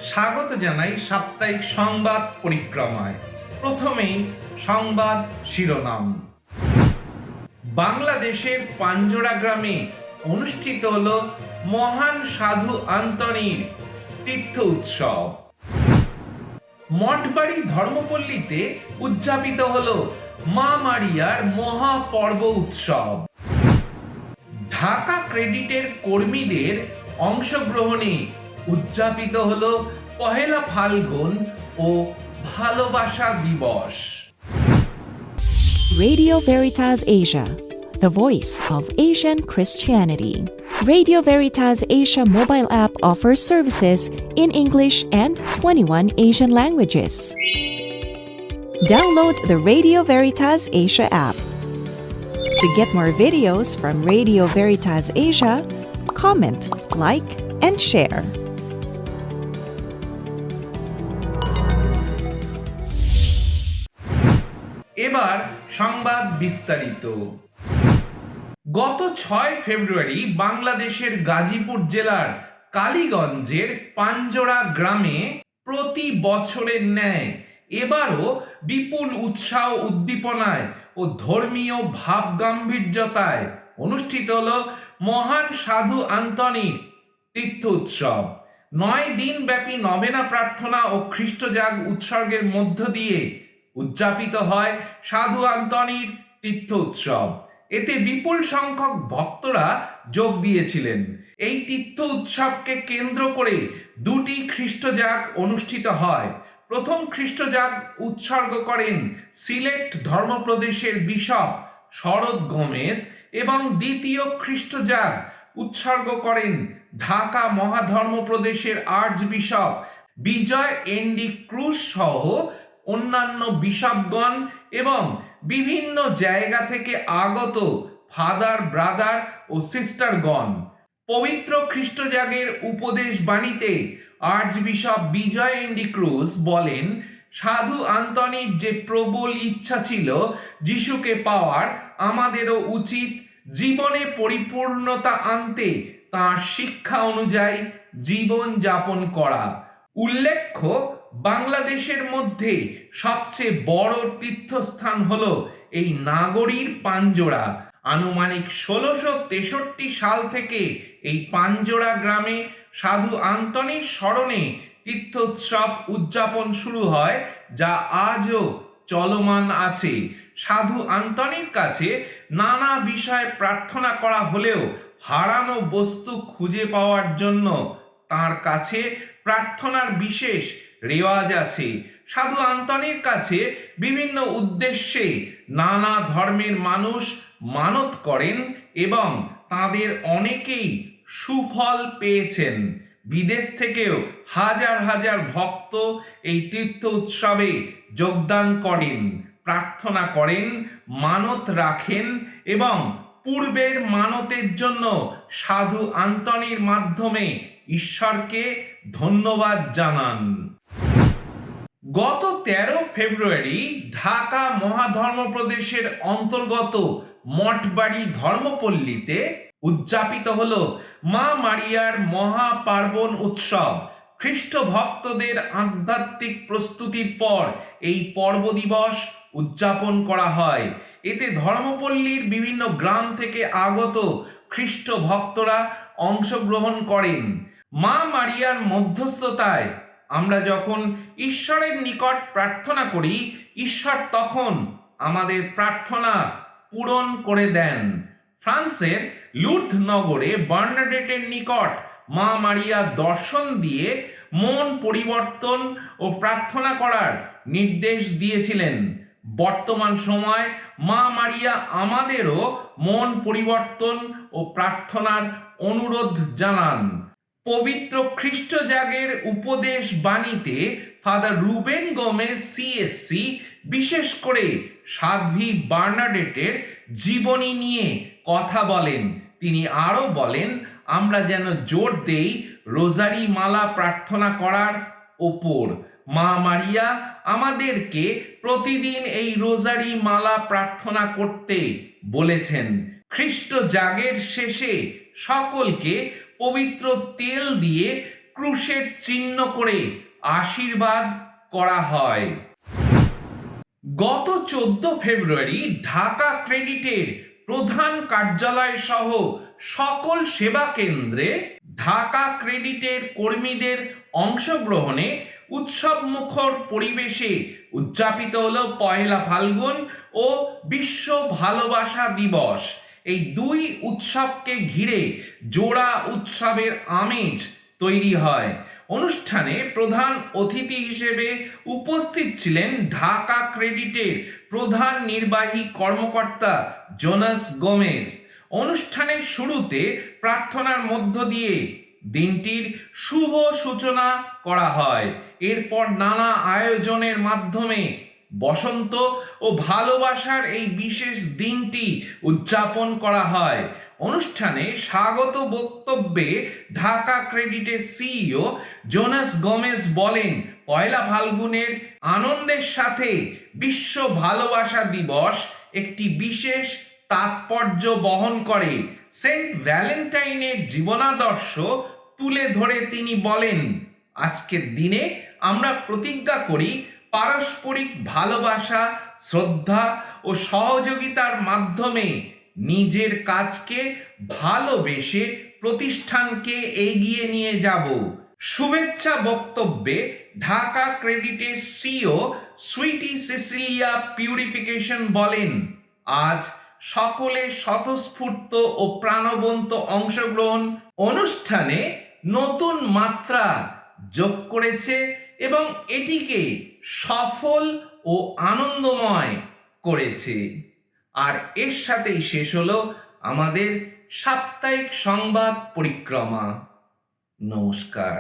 স্বাগত জানাই সাপ্তাহিক সংবাদ পরিক্রমায়। প্রথমেই সংবাদ শিরোনাম। বাংলাদেশের পাঞ্জোরা গ্রামে অনুষ্ঠিত হল মহান সাধু আন্তনির তীর্থ উৎসব। মঠবাড়ি ধর্মপল্লীতে উদযাপিত হল মা মারিয়ার মহাপর্ব উৎসব। ঢাকা ক্রেডিটের কর্মীদের অংশগ্রহণে উদযাপিত হল পহেলা ফাল্গুন ও ভালোবাসা দিবস। Radio Veritas Asia, the voice of Asian Christianity. Radio Veritas Asia mobile app offers services in English and 21 Asian languages. Download the Radio Veritas Asia app. To get more videos from Radio Veritas Asia, comment, like, and share. এবার সংবাদ বিস্তারিত। গত 6 ফেব্রুয়ারি বাংলাদেশের গাজীপুর জেলার কালীগঞ্জের পাঞ্জোরা গ্রামে প্রতি বছরের ন্যায় এবারও বিপুল উৎসাহ উদ্দীপনায় ও ধর্মীয় ভাবগাম্ভীর্যতায় অনুষ্ঠিত হল মহান সাধু আন্তনির তীর্থ উৎসব। 9 দিন ব্যাপী নভেনা প্রার্থনা ও খ্রিস্টজাগ উৎসর্গের মধ্য দিয়ে উদযাপিত হয় সাধু আন্তনির তীর্থ উৎসব। এতে বিপুল সংখ্যক ভক্তরা যোগ দিয়েছিলেন। এই তীর্থ উৎসবকে কেন্দ্র করে 2টি খ্রিস্টজাগ অনুষ্ঠিত হয়। প্রথম খ্রিস্টজাগ উৎসর্গ করেন সিলেট ধর্মপ্রদেশের বিশপ শরৎ গোমেজ এবং দ্বিতীয় খ্রিস্টজাগ উৎসর্গ করেন ঢাকা মহাধর্মপ্রদেশের আর্চবিশপ বিজয় এনডি ক্রুজ সহ অন্যান্য বিশপগণ এবং বিভিন্ন জায়গা থেকে আগত ফাদার, ব্রাদার ও সিস্টারগণ। পবিত্র খ্রিস্টজাগের উপদেশ বাণীতে আর্চবিশপ বিজয় এনডি ক্রুজ বলেন, সাধু আন্তনির যে প্রবল ইচ্ছা ছিল যিশুকে পাওয়ার, আমাদেরও উচিত জীবনে পরিপূর্ণতা আনতে তাঁর শিক্ষা অনুযায়ী জীবন যাপন করা। উল্লেখ্য, বাংলাদেশের মধ্যে সবচেয়ে বড় তীর্থস্থান হল এই নাগরীর পাঞ্জোরা। আনুমানিক 1663 সাল থেকে এই পাঞ্জোরা গ্রামে সাধু আন্তনির স্মরণে তীর্থোৎসব উদযাপন শুরু হয়, যা আজও চলমান আছে। সাধু আন্তনির কাছে নানা বিষয়ে প্রার্থনা করা হলেও হারানো বস্তু খুঁজে পাওয়ার জন্য তার কাছে প্রার্থনার বিশেষ রেওয়াজ আছে। সাধু আন্তনির কাছে বিভিন্ন উদ্দেশ্যে নানা ধর্মের মানুষ মানত করেন এবং তাদের অনেকেই সুফল পেয়েছেন। বিদেশ থেকেও হাজার হাজার ভক্ত এই তীর্থ উৎসবে যোগদান করেন, প্রার্থনা করেন, মানত রাখেন এবং পূর্বের মানতের জন্য সাধু আন্তনির মাধ্যমে ঈশ্বরকে ধন্যবাদ জানান। গত 13 ফেব্রুয়ারি ঢাকা মহাধর্মপ্রদেশের অন্তর্গত মঠবাড়ি ধর্মপল্লীতে উদযাপিত হল মা মারিয়ার মহাপার্বণ উৎসব। খ্রিস্ট ভক্তদের আধ্যাত্মিক প্রস্তুতির পর এই পর্ব দিবস উদযাপন করা হয়। এতে ধর্মপল্লীর বিভিন্ন গ্রাম থেকে আগত খ্রিস্ট ভক্তরা অংশগ্রহণ করেন। মা মারিয়ার মধ্যস্থতায় আমরা যখন ঈশ্বরের নিকট প্রার্থনা করি, ঈশ্বর তখন আমাদের প্রার্থনা পূরণ করে দেন। ফ্রান্সের লুর্দ নগরে বার্নাডেটের নিকট মা মারিয়া দর্শন দিয়ে মন পরিবর্তন ও প্রার্থনা করার নির্দেশ দিয়েছিলেন। বর্তমান সময় মা মারিয়া আমাদেরও মন পরিবর্তন ও প্রার্থনার অনুরোধ জানান। পবিত্র খ্রিস্টজাগের উপদেশ বাণীতে ফাদার রুবেন গোমেজ সিএসসি বিশেষ করে সাধ্বী বার্নাডেটের জীবনী নিয়ে কথা বলেন। তিনি আরও বলেন, আমরা যেন জোর দেই রোজারি মালা প্রার্থনা করার ওপর। মা মারিয়া আমাদেরকে প্রতিদিন এই রোজারি মালা প্রার্থনা করতে বলেছেন। খ্রিস্ট জাগের শেষে সকলকে পবিত্র তেল দিয়ে ক্রুশের চিহ্ন করে আশীর্বাদ করা হয়। গত 14 ফেব্রুয়ারি ঢাকা ক্রেডিটের প্রধান কার্যালয় সহ সকল সেবা কেন্দ্রে ঢাকা ক্রেডিটের কর্মীদের অংশগ্রহণে উৎসব মুখর পরিবেশে উদযাপিত হলো পয়লা ফাল্গুন ও বিশ্ব ভালোবাসা দিবস। এই দুই উৎসবকে ঘিরে জোড়া উৎসবের আমেজ তৈরি হয়। অনুষ্ঠানে প্রধান অতিথি হিসেবে উপস্থিত ছিলেন ঢাকা ক্রেডিটের প্রধান নির্বাহী কর্মকর্তা জোনাস গোমেজ। অনুষ্ঠানের শুরুতে প্রার্থনার মধ্য দিয়ে দিনটির শুভ সূচনা করা হয়। এরপর নানা আয়োজনের মাধ্যমে বসন্ত ও ভালোবাসার এই বিশেষ দিনটি উদযাপন করা হয়। অনুষ্ঠানে স্বাগত বক্তব্যে ঢাকা ক্রেডিটের সিইও জোনাস গোমেজ বলেন, পয়লা ফাল্গুনের আনন্দের সাথে বিশ্ব ভালোবাসা দিবস একটি বিশেষ তাৎপর্য বহন করে। সেন্ট ভ্যালেন্টাইনের জীবনাদর্শ তুলে ধরে তিনি বলেন, আজকের দিনে আমরা প্রতিজ্ঞা করি পারস্পরিক ভালোবাসা, শ্রদ্ধা ও সহযোগিতার মাধ্যমে নিজের কাজকে ভালোবেসে প্রতিষ্ঠানকে এগিয়ে নিয়ে যাব। শুভেচ্ছা বক্তব্যে ঢাকা ক্রেডিটের সিইও সুইটি সিসিলিয়া পিউরিফিকেশন বলেন, আজ সকলের স্বতঃস্ফূর্ত ও প্রাণবন্ত অংশগ্রহণ অনুষ্ঠানে নতুন মাত্রা যোগ করেছে এবং এটিকে সফল ও আনন্দময় করেছে। আর এর সাথেই শেষ হলো আমাদের সাপ্তাহিক সংবাদ পরিক্রমা। নমস্কার।